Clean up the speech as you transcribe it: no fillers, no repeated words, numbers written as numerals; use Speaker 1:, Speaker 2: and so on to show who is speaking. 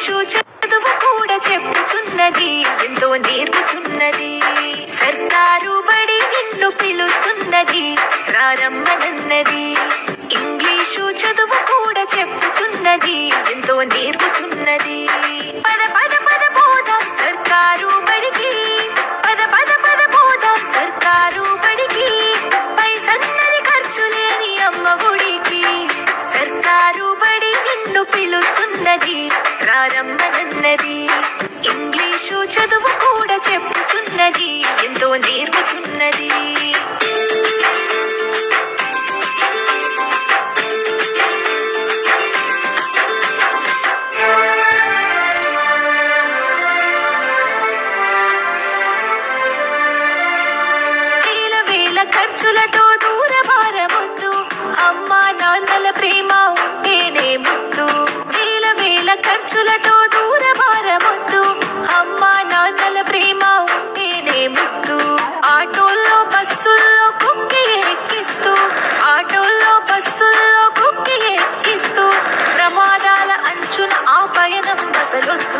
Speaker 1: English చదువు కూడా చెప్పుచున్నది, ఎంతో నేర్పుతున్నది. సర్కారు బడి నిన్ను పిలుస్తున్నది, రారమ్మనన్నది. ఇంగ్లీషు చదువు కూడా చెప్పుచున్నది, ఎంతో నేర్పుతున్నది. పద పద పద పోదాం సర్కారు బడికి, పద పద పద పోదాం సర్కారు బడికి. పైసన్నది ఖర్చు లేని అమ్మ ఒడికి. సర్కారు బడి నిన్ను పిలుస్తున్నది, రారమ్మనన్నది. ఇంగ్లీషు చదువు కూడా చెప్పుచున్నది, ఎంతో నేర్పుతున్నది. ఖర్చులతో దూరభారమొద్దు, అమ్మా నాన్నల ప్రేమ ఉంటేనే ముద్దు. వేల వేల ఖర్చులతో దూరభారమొద్దు, అమ్మా నాన్నల ప్రేమ ఉంటేనే ముద్దు. ఆటోల్లో బస్సుల్లో కుక్కి ఎక్కిస్తూ, ఆటోల్లో బస్సుల్లో కుక్కి ఎక్కిస్తూ, ప్రమాదాల అంచున ఆ పయనం అసలొద్దు.